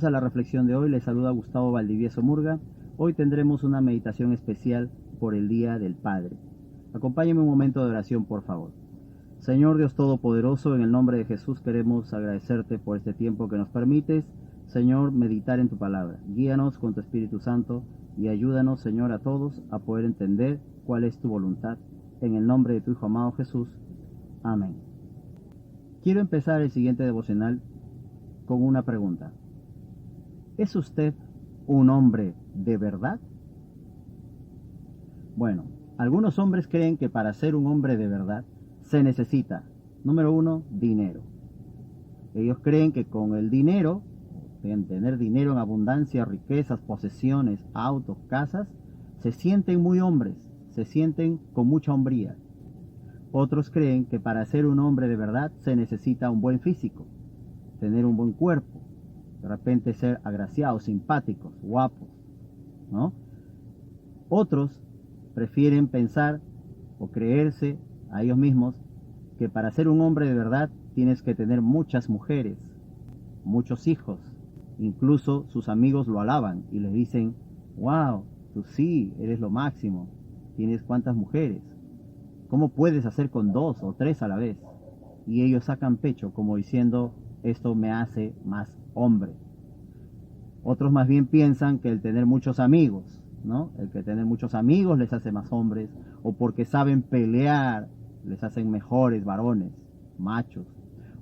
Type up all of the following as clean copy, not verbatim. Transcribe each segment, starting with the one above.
A la reflexión de hoy les saluda Gustavo Valdivieso Murga. Hoy tendremos una meditación especial por el Día del Padre. Acompáñenme un momento de oración, por favor. Señor Dios Todopoderoso, en el nombre de Jesús queremos agradecerte por este tiempo que nos permites, Señor, meditar en tu palabra. Guíanos con tu Espíritu Santo y ayúdanos, Señor, a todos a poder entender cuál es tu voluntad. En el nombre de tu Hijo amado Jesús. Amén. Quiero empezar el siguiente devocional con una pregunta. ¿Es usted un hombre de verdad? Bueno, algunos hombres creen que para ser un hombre de verdad se necesita, número 1, dinero. Ellos creen que con el dinero, tener dinero en abundancia, riquezas, posesiones, autos, casas, se sienten muy hombres, se sienten con mucha hombría. Otros creen que para ser un hombre de verdad se necesita un buen físico, tener un buen cuerpo, de repente ser agraciados, simpáticos, guapos, ¿no? Otros prefieren pensar o creerse a ellos mismos que para ser un hombre de verdad tienes que tener muchas mujeres, muchos hijos. Incluso sus amigos lo alaban y les dicen, wow, tú sí, eres lo máximo, tienes cuántas mujeres, ¿cómo puedes hacer con 2 o 3 a la vez? Y ellos sacan pecho como diciendo, esto me hace más hombre. Otros más bien piensan que el tener muchos amigos, ¿no? El que tener muchos amigos les hace más hombres, o porque saben pelear les hacen mejores varones, machos.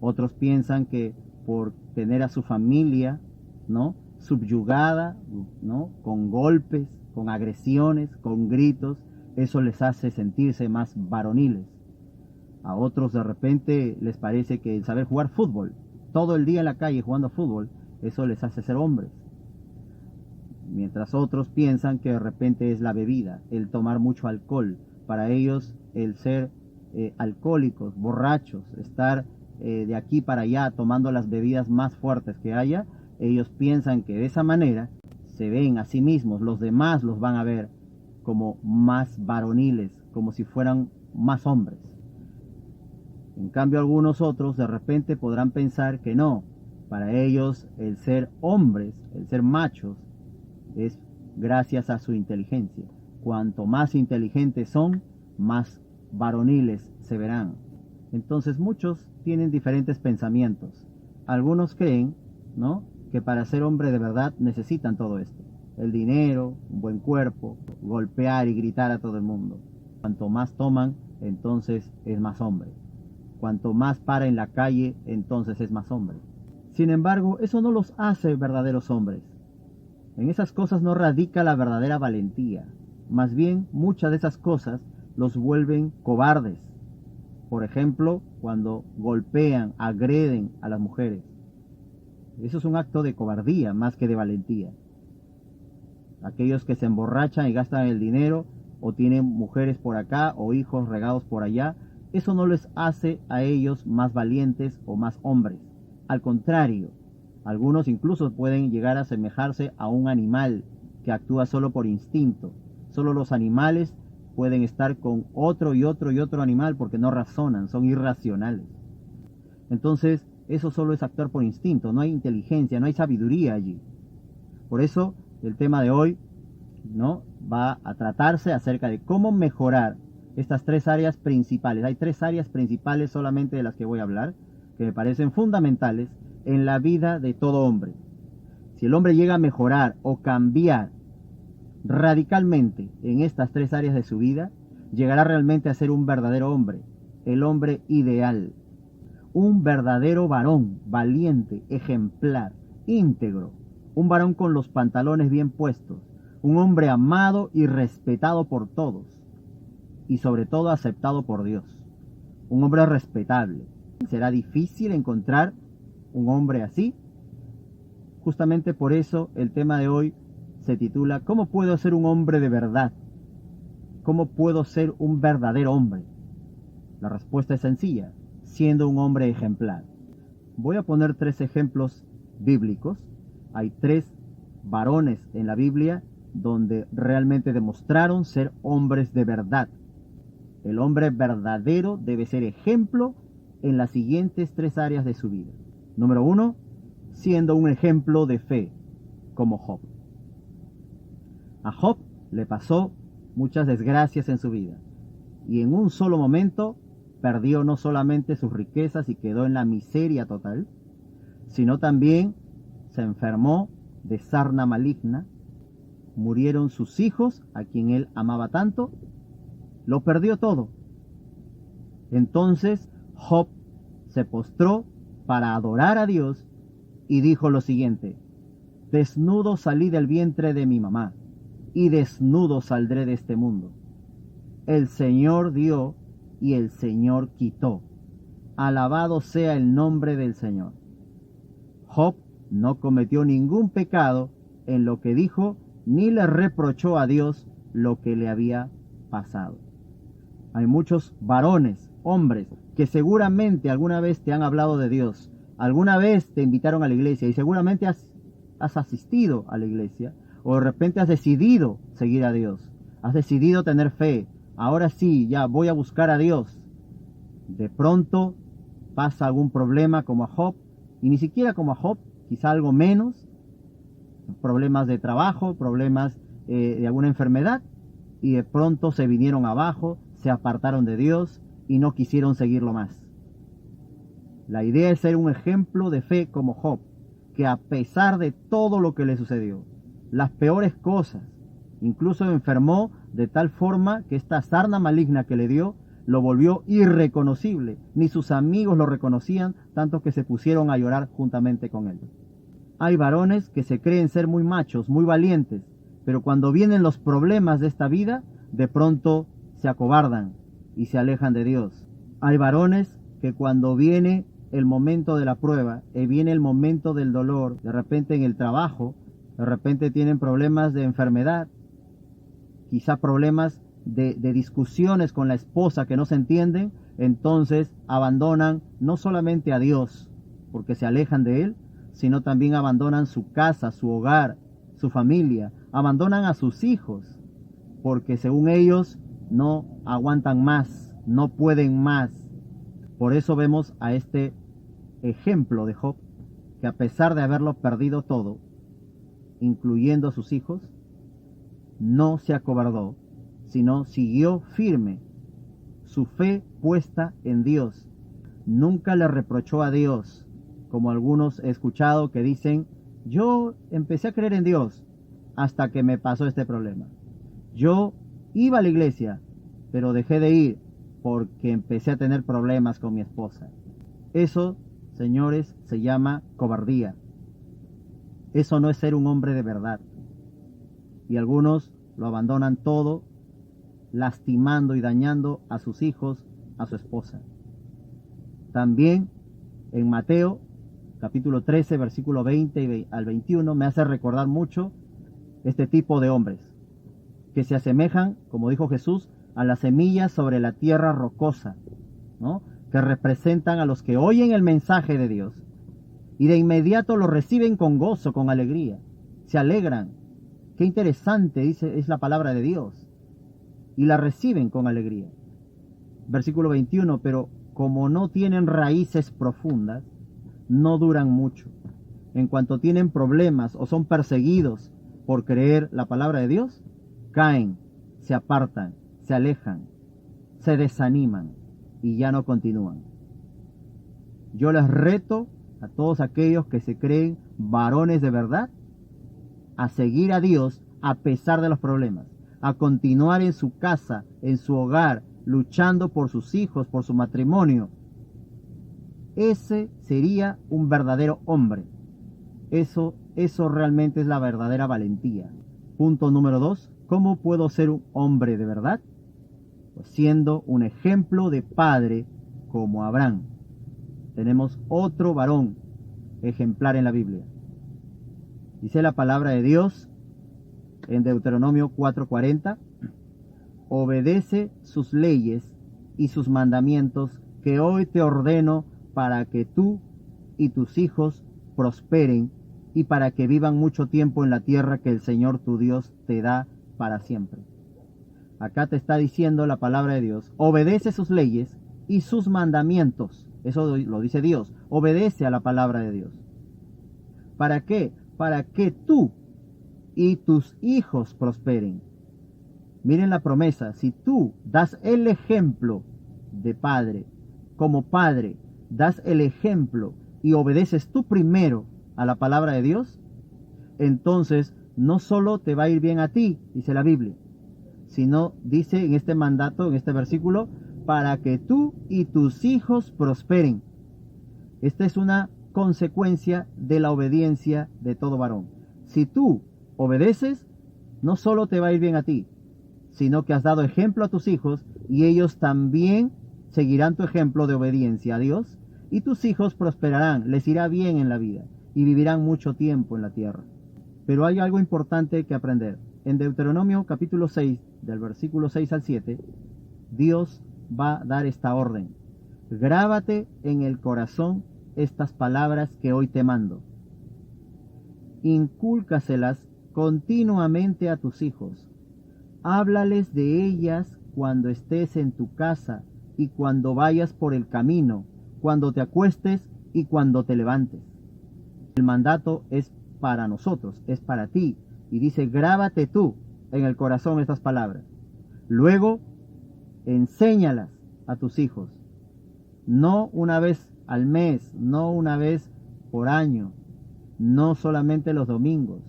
Otros piensan que por tener a su familia, ¿no?, subyugada, ¿no?, con golpes, con agresiones, con gritos, eso les hace sentirse más varoniles. A otros de repente les parece que el saber jugar fútbol, todo el día en la calle jugando fútbol, eso les hace ser hombres. Mientras otros piensan que de repente es la bebida, el tomar mucho alcohol. Para ellos el ser alcohólicos, borrachos, estar de aquí para allá tomando las bebidas más fuertes que haya, ellos piensan que de esa manera se ven a sí mismos, los demás los van a ver como más varoniles, como si fueran más hombres. En cambio, algunos otros de repente podrán pensar que no. Para ellos el ser hombres, el ser machos, es gracias a su inteligencia. Cuanto más inteligentes son, más varoniles se verán. Entonces muchos tienen diferentes pensamientos. Algunos creen, ¿no?, que para ser hombre de verdad necesitan todo esto. El dinero, un buen cuerpo, golpear y gritar a todo el mundo. Cuanto más toman, entonces es más hombre. Cuanto más para en la calle, entonces es más hombre. Sin embargo, eso no los hace verdaderos hombres. En esas cosas no radica la verdadera valentía. Más bien, muchas de esas cosas los vuelven cobardes. Por ejemplo, cuando golpean, agreden a las mujeres. Eso es un acto de cobardía más que de valentía. Aquellos que se emborrachan y gastan el dinero, o tienen mujeres por acá o hijos regados por allá, eso no les hace a ellos más valientes o más hombres. Al contrario, algunos incluso pueden llegar a asemejarse a un animal que actúa solo por instinto. Solo los animales pueden estar con otro y otro y otro animal porque no razonan, son irracionales. Entonces, eso solo es actuar por instinto, no hay inteligencia, no hay sabiduría allí. Por eso, el tema de hoy, ¿no?, va a tratarse acerca de cómo mejorar estas 3 áreas principales. Hay 3 áreas principales solamente de las que voy a hablar, que me parecen fundamentales en la vida de todo hombre. Si el hombre llega a mejorar o cambiar radicalmente en estas 3 áreas de su vida, llegará realmente a ser un verdadero hombre, el hombre ideal, un verdadero varón, valiente, ejemplar, íntegro, un varón con los pantalones bien puestos, un hombre amado y respetado por todos, y sobre todo aceptado por Dios, un hombre respetable. ¿Será difícil encontrar un hombre así? Justamente por eso el tema de hoy se titula ¿Cómo puedo ser un hombre de verdad? ¿Cómo puedo ser un verdadero hombre? La respuesta es sencilla, siendo un hombre ejemplar. Voy a poner 3 ejemplos bíblicos. Hay 3 varones en la Biblia donde realmente demostraron ser hombres de verdad. El hombre verdadero debe ser ejemplo en las siguientes 3 áreas de su vida. Número 1, siendo un ejemplo de fe, como Job. A Job le pasó muchas desgracias en su vida, y en un solo momento perdió no solamente sus riquezas y quedó en la miseria total, sino también se enfermó de sarna maligna, murieron sus hijos, a quien él amaba tanto, lo perdió todo. Entonces Job se postró para adorar a Dios y dijo lo siguiente: desnudo salí del vientre de mi mamá, y desnudo saldré de este mundo. El Señor dio y el Señor quitó. Alabado sea el nombre del Señor. Job no cometió ningún pecado en lo que dijo, ni le reprochó a Dios lo que le había pasado. Hay muchos varones, hombres, que seguramente alguna vez te han hablado de Dios, alguna vez te invitaron a la iglesia y seguramente has asistido a la iglesia, o de repente has decidido seguir a Dios, has decidido tener fe. Ahora sí, ya voy a buscar a Dios. De pronto pasa algún problema como a Job, y ni siquiera como a Job, quizá algo menos, problemas de trabajo, problemas de alguna enfermedad, y de pronto se vinieron abajo, se apartaron de Dios y no quisieron seguirlo más. La idea es ser un ejemplo de fe como Job, que a pesar de todo lo que le sucedió, las peores cosas, incluso enfermó de tal forma que esta sarna maligna que le dio lo volvió irreconocible. Ni sus amigos lo reconocían, tanto que se pusieron a llorar juntamente con él. Hay varones que se creen ser muy machos, muy valientes, pero cuando vienen los problemas de esta vida, de pronto se acobardan y se alejan de Dios. Hay varones que cuando viene el momento de la prueba, viene el momento del dolor, de repente en el trabajo, de repente tienen problemas de enfermedad, quizá problemas de discusiones con la esposa que no se entienden, entonces abandonan no solamente a Dios, porque se alejan de Él, sino también abandonan su casa, su hogar, su familia, abandonan a sus hijos, porque según ellos no aguantan más, no pueden más. Por eso vemos a este ejemplo de Job, que a pesar de haberlo perdido todo, incluyendo a sus hijos, no se acobardó, sino siguió firme, su fe puesta en Dios. Nunca le reprochó a Dios, como algunos he escuchado que dicen: yo empecé a creer en Dios hasta que me pasó este problema. Yo iba a la iglesia, pero dejé de ir porque empecé a tener problemas con mi esposa. Eso, señores, se llama cobardía. Eso no es ser un hombre de verdad. Y algunos lo abandonan todo, lastimando y dañando a sus hijos, a su esposa. También en Mateo, capítulo 13, versículo 20 al 21, me hace recordar mucho este tipo de hombres, que se asemejan, como dijo Jesús, a las semillas sobre la tierra rocosa, ¿no? Que representan a los que oyen el mensaje de Dios y de inmediato lo reciben con gozo, con alegría, se alegran. Qué interesante, dice, es la palabra de Dios, y la reciben con alegría. Versículo 21, pero como no tienen raíces profundas, no duran mucho. En cuanto tienen problemas o son perseguidos por creer la palabra de Dios, caen, se apartan, se alejan, se desaniman y ya no continúan. Yo les reto a todos aquellos que se creen varones de verdad a seguir a Dios a pesar de los problemas, a continuar en su casa, en su hogar, luchando por sus hijos, por su matrimonio. Ese sería un verdadero hombre. Eso realmente es la verdadera valentía. Punto número 2. ¿Cómo puedo ser un hombre de verdad? Pues siendo un ejemplo de padre como Abraham. Tenemos otro varón ejemplar en la Biblia. Dice la palabra de Dios en Deuteronomio 4:40: obedece sus leyes y sus mandamientos que hoy te ordeno, para que tú y tus hijos prosperen y para que vivan mucho tiempo en la tierra que el Señor tu Dios te da para siempre. Acá te está diciendo la palabra de Dios: obedece sus leyes y sus mandamientos. Eso lo dice Dios. Obedece a la palabra de Dios. ¿Para qué? Para que tú y tus hijos prosperen. Miren la promesa, si tú das el ejemplo de padre, como padre, das el ejemplo y obedeces tú primero a la palabra de Dios, entonces no solo te va a ir bien a ti, dice la Biblia, sino dice en este mandato, en este versículo, para que tú y tus hijos prosperen. Esta es una consecuencia de la obediencia de todo varón. Si tú obedeces, no solo te va a ir bien a ti, sino que has dado ejemplo a tus hijos y ellos también seguirán tu ejemplo de obediencia a Dios y tus hijos prosperarán, les irá bien en la vida y vivirán mucho tiempo en la tierra. Pero hay algo importante que aprender. En Deuteronomio capítulo 6, del versículo 6 al 7, Dios va a dar esta orden. Grábate en el corazón estas palabras que hoy te mando. Incúlcaselas continuamente a tus hijos. Háblales de ellas cuando estés en tu casa y cuando vayas por el camino, cuando te acuestes y cuando te levantes. El mandato es para nosotros, es para ti. Y dice, grábate tú en el corazón estas palabras. Luego, enséñalas a tus hijos. No una vez al mes, no una vez por año, no solamente los domingos.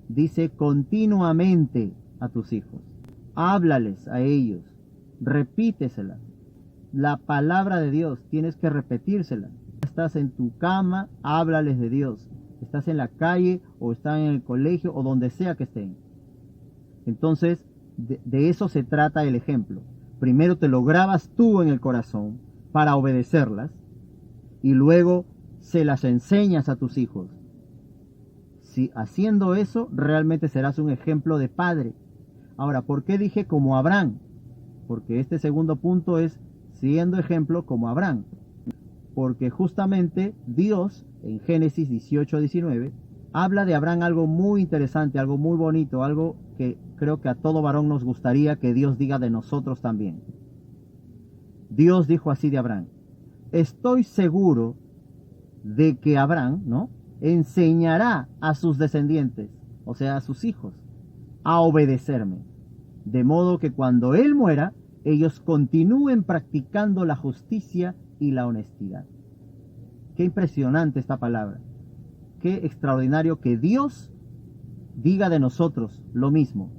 Dice continuamente a tus hijos. Háblales a ellos, repítesela. La palabra de Dios tienes que repetírsela. Estás en tu cama, háblales de Dios. Estás en la calle o están en el colegio o donde sea que estén. Entonces, de eso se trata el ejemplo. Primero te lo grabas tú en el corazón para obedecerlas y luego se las enseñas a tus hijos. Si haciendo eso, realmente serás un ejemplo de padre. Ahora, ¿por qué dije como Abraham? Porque este segundo punto es siendo ejemplo como Abraham. Porque justamente Dios, en Génesis 18-19, habla de Abraham algo muy interesante, algo muy bonito, algo que creo que a todo varón nos gustaría que Dios diga de nosotros también. Dios dijo así de Abraham: estoy seguro de que Abraham, ¿no?, enseñará a sus descendientes, o sea, a sus hijos, a obedecerme, de modo que cuando él muera, ellos continúen practicando la justicia y la honestidad. Qué impresionante esta palabra. Qué extraordinario que Dios diga de nosotros lo mismo.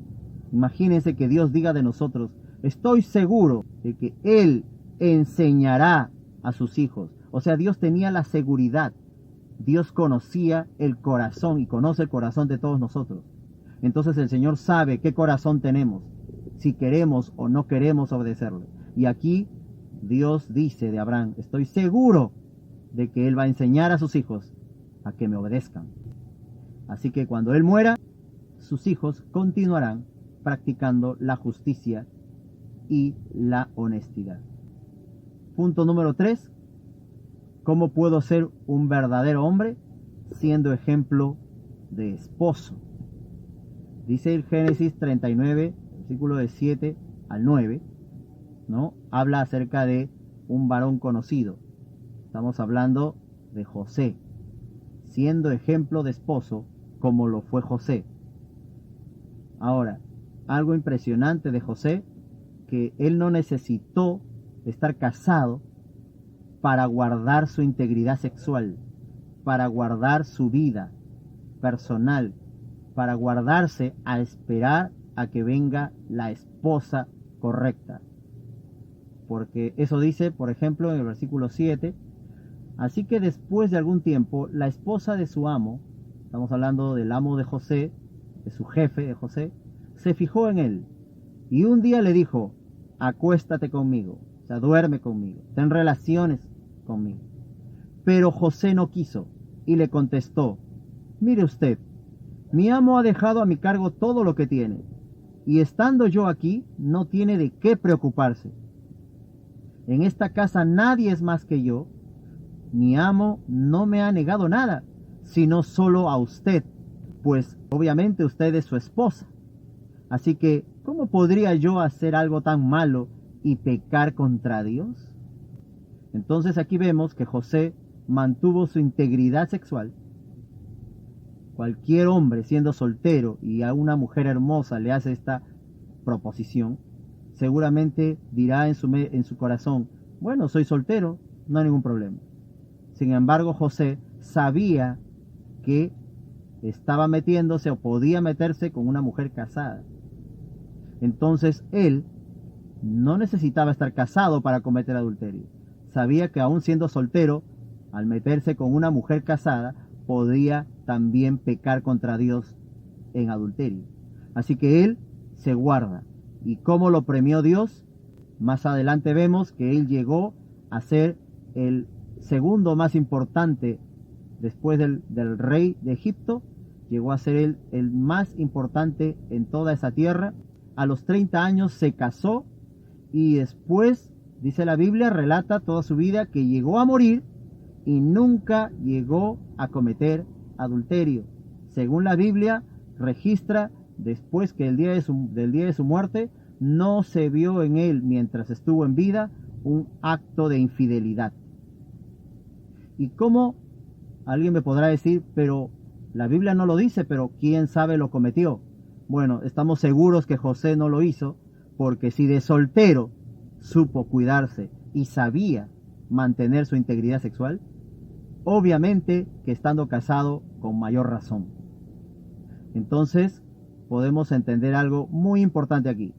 Imagínense que Dios diga de nosotros: estoy seguro de que Él enseñará a sus hijos. O sea, Dios tenía la seguridad. Dios conocía el corazón y conoce el corazón de todos nosotros. Entonces el Señor sabe qué corazón tenemos, si queremos o no queremos obedecerle. Y aquí Dios dice de Abraham: estoy seguro de que Él va a enseñar a sus hijos a que me obedezcan. Así que cuando Él muera, sus hijos continuarán practicando la justicia y la honestidad. Punto número 3. ¿Cómo puedo ser un verdadero hombre? Siendo ejemplo de esposo. Dice el Génesis 39, versículo de 7 al 9, ¿no? Habla acerca de un varón conocido. Estamos hablando de José, siendo ejemplo de esposo como lo fue José. Ahora, algo impresionante de José, que él no necesitó estar casado para guardar su integridad sexual, para guardar su vida personal, para guardarse a esperar a que venga la esposa correcta. Porque eso dice, por ejemplo, en el versículo 7, así que después de algún tiempo, la esposa de su amo, estamos hablando del amo de José, de su jefe de José, se fijó en él y un día le dijo: acuéstate conmigo, o sea, duerme conmigo, ten relaciones conmigo. Pero José no quiso y le contestó: mire usted, mi amo ha dejado a mi cargo todo lo que tiene, y estando yo aquí, no tiene de qué preocuparse. En esta casa nadie es más que yo. Mi amo no me ha negado nada, sino solo a usted, pues obviamente usted es su esposa. Así que, ¿cómo podría yo hacer algo tan malo y pecar contra Dios? Entonces aquí vemos que José mantuvo su integridad sexual cualquier hombre siendo soltero y a una mujer hermosa le hace esta proposición, seguramente dirá en su corazón, bueno, soy soltero, no hay ningún problema. Sin embargo, José sabía que estaba metiéndose o podía meterse con una mujer casada. Entonces él no necesitaba estar casado para cometer adulterio. Sabía que aún siendo soltero, al meterse con una mujer casada, podía también pecar contra Dios en adulterio. Así que él se guarda. ¿Y cómo lo premió Dios? Más adelante vemos que él llegó a ser el segundo más importante después del rey de Egipto. Llegó a ser el más importante en toda esa tierra. A los 30 años se casó y después, dice la Biblia, relata toda su vida que llegó a morir y nunca llegó a cometer adulterio. Según la Biblia, registra después que del día de su muerte no se vio en él, mientras estuvo en vida, un acto de infidelidad. ¿Y cómo? Alguien me podrá decir, pero la Biblia no lo dice, pero ¿quién sabe lo cometió? Bueno, estamos seguros que José no lo hizo, porque si de soltero supo cuidarse y sabía mantener su integridad sexual, obviamente que estando casado con mayor razón. Entonces podemos entender algo muy importante aquí.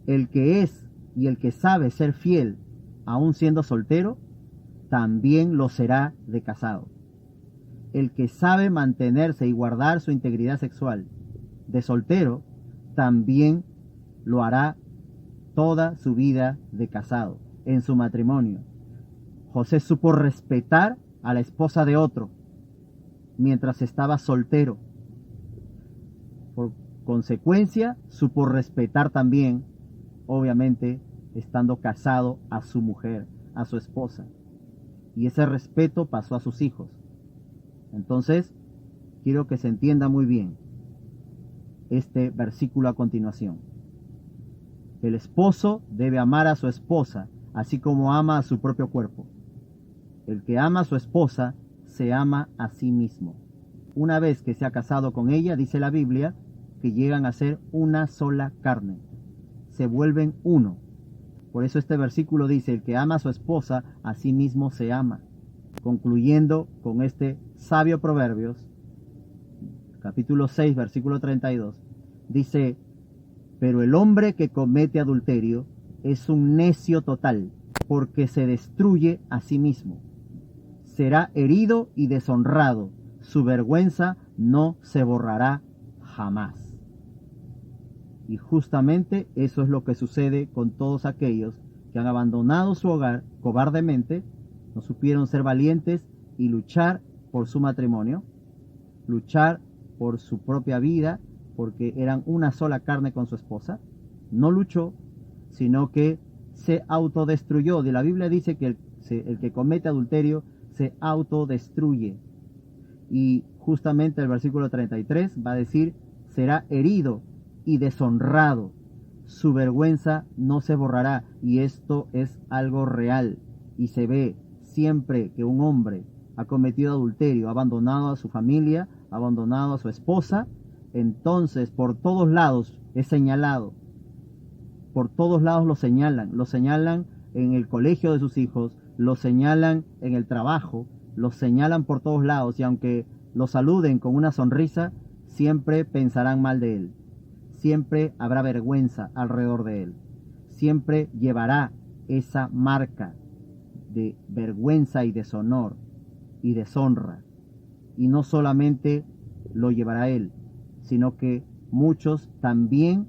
El que es y el que sabe ser fiel aún siendo soltero, también lo será de casado. El que sabe mantenerse y guardar su integridad sexual de soltero, también lo hará toda su vida de casado, en su matrimonio. José supo respetar a la esposa de otro mientras estaba soltero. Por consecuencia, supo respetar también, obviamente, estando casado, a su mujer, a su esposa. Y ese respeto pasó a sus hijos. Entonces, quiero que se entienda muy bien este versículo a continuación. El esposo debe amar a su esposa, así como ama a su propio cuerpo. El que ama a su esposa, se ama a sí mismo. Una vez que se ha casado con ella, dice la Biblia, que llegan a ser una sola carne. Se vuelven uno. Por eso este versículo dice, el que ama a su esposa, a sí mismo se ama. Concluyendo con este sabio Proverbios, capítulo 6, versículo 32, dice, pero el hombre que comete adulterio es un necio total, porque se destruye a sí mismo. Será herido y deshonrado, su vergüenza no se borrará jamás. Y justamente eso es lo que sucede con todos aquellos que han abandonado su hogar cobardemente, no supieron ser valientes y luchar por su matrimonio, luchar por su propia vida, porque eran una sola carne con su esposa. No luchó, sino que se autodestruyó. De la Biblia dice que el que comete adulterio se autodestruye. Y justamente el versículo 33 va a decir, será herido y deshonrado, su vergüenza no se borrará. Y esto es algo real y se ve siempre que un hombre ha cometido adulterio, ha abandonado a su familia, ha abandonado a su esposa, entonces por todos lados es señalado, por todos lados lo señalan en el colegio de sus hijos, lo señalan en el trabajo, lo señalan por todos lados, y aunque lo saluden con una sonrisa, siempre pensarán mal de él, siempre habrá vergüenza alrededor de él, siempre llevará esa marca de vergüenza y deshonor y deshonra. Y no solamente lo llevará él, sino que muchos también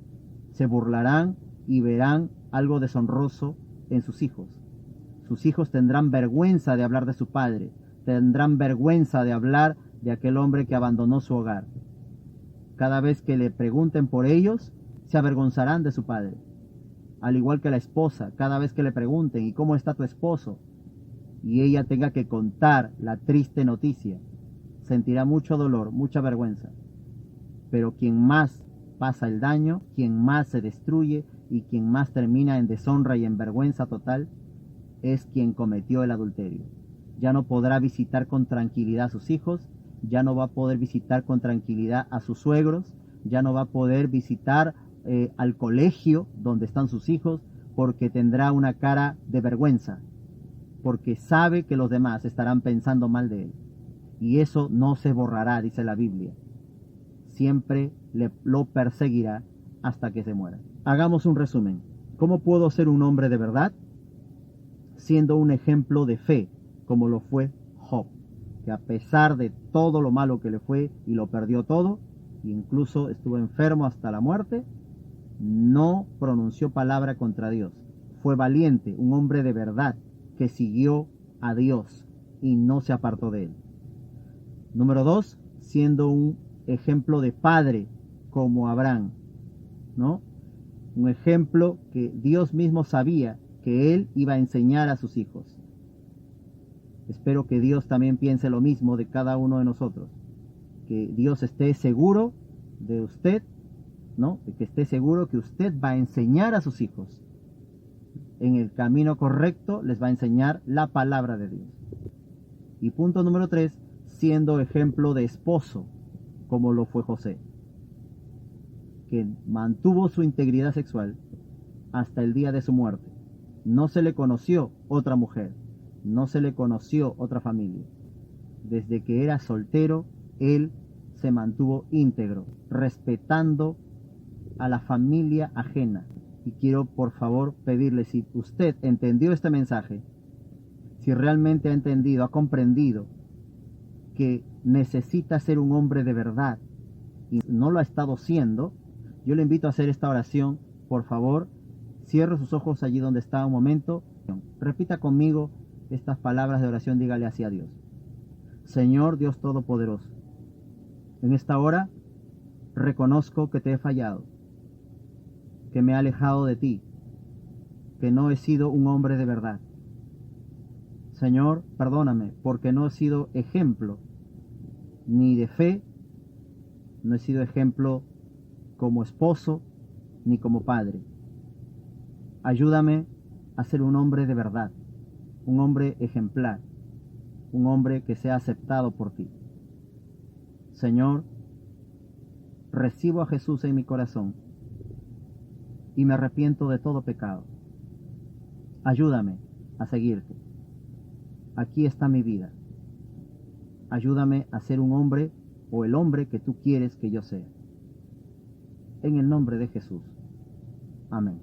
se burlarán y verán algo deshonroso en sus hijos. Sus hijos tendrán vergüenza de hablar de su padre, tendrán vergüenza de hablar de aquel hombre que abandonó su hogar. Cada vez que le pregunten por ellos, se avergonzarán de su padre. Al igual que la esposa, cada vez que le pregunten, ¿y cómo está tu esposo?, y ella tenga que contar la triste noticia, sentirá mucho dolor, mucha vergüenza. Pero quien más pasa el daño, quien más se destruye y quien más termina en deshonra y en vergüenza total, es quien cometió el adulterio. Ya no podrá visitar con tranquilidad a sus hijos, ya no va a poder visitar con tranquilidad a sus suegros, ya no va a poder visitar al colegio donde están sus hijos, porque tendrá una cara de vergüenza, porque sabe que los demás estarán pensando mal de él. Y eso no se borrará, dice la Biblia. Siempre lo perseguirá hasta que se muera. Hagamos un resumen. ¿Cómo puedo ser un hombre de verdad? Siendo un ejemplo de fe, como lo fue Job, que a pesar de todo lo malo que le fue y lo perdió todo, incluso estuvo enfermo hasta la muerte, no pronunció palabra contra Dios. Fue valiente, un hombre de verdad, que siguió a Dios y no se apartó de él. Número 2, siendo un ejemplo de padre como Abraham, ¿no? Un ejemplo que Dios mismo sabía que él iba a enseñar a sus hijos. Espero que Dios también piense lo mismo de cada uno de nosotros. Que Dios esté seguro de usted, ¿no? De que esté seguro que usted va a enseñar a sus hijos. En el camino correcto les va a enseñar la palabra de Dios. Y punto número 3, siendo ejemplo de esposo, como lo fue José, que mantuvo su integridad sexual hasta el día de su muerte. No se le conoció otra mujer, no se le conoció otra familia. Desde que era soltero, él se mantuvo íntegro, respetando a la familia ajena. Y quiero por favor pedirle, si usted entendió este mensaje, si realmente ha entendido, ha comprendido que necesita ser un hombre de verdad y no lo ha estado siendo, yo le invito a hacer esta oración. Por favor, cierre sus ojos allí donde está un momento. Repita conmigo estas palabras de oración, dígale así a Dios. Señor Dios Todopoderoso, en esta hora reconozco que te he fallado, que me he alejado de ti, que no he sido un hombre de verdad. Señor, perdóname, porque no he sido ejemplo ni de fe, no he sido ejemplo como esposo ni como padre. Ayúdame a ser un hombre de verdad, un hombre ejemplar, un hombre que sea aceptado por ti. Señor, recibo a Jesús en mi corazón y me arrepiento de todo pecado. Ayúdame a seguirte. Aquí está mi vida. Ayúdame a ser un hombre o el hombre que tú quieres que yo sea. En el nombre de Jesús. Amén.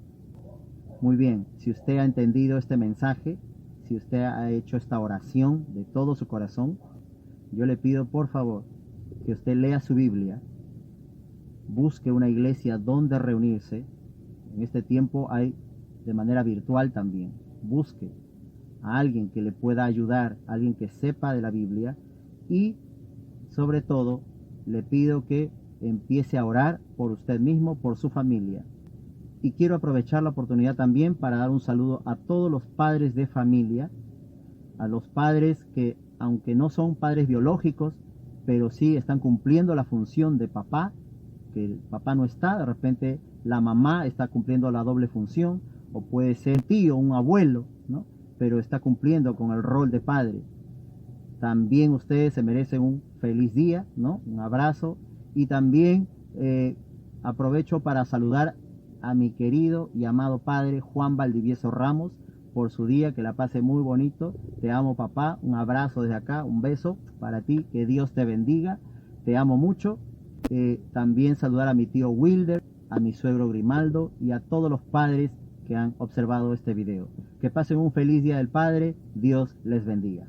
Muy bien, si usted ha entendido este mensaje, si usted ha hecho esta oración de todo su corazón, yo le pido por favor que usted lea su Biblia, busque una iglesia donde reunirse. En este tiempo hay de manera virtual también. Busque a alguien que le pueda ayudar, alguien que sepa de la Biblia, y sobre todo le pido que empiece a orar por usted mismo, por su familia. Y quiero aprovechar la oportunidad también para dar un saludo a todos los padres de familia, a los padres que, aunque no son padres biológicos, pero sí están cumpliendo la función de papá, que el papá no está, de repente la mamá está cumpliendo la doble función, o puede ser un tío, un abuelo, ¿no? Pero está cumpliendo con el rol de padre. También ustedes se merecen un feliz día, ¿no? Un abrazo. Y también aprovecho para saludar a mi querido y amado padre Juan Valdivieso Ramos por su día, que la pase muy bonito. Te amo, papá, un abrazo desde acá, un beso para ti, que Dios te bendiga, te amo mucho. También saludar a mi tío Wilder, a mi suegro Grimaldo y a todos los padres que han observado este video. Que pasen un feliz día del Padre, Dios les bendiga.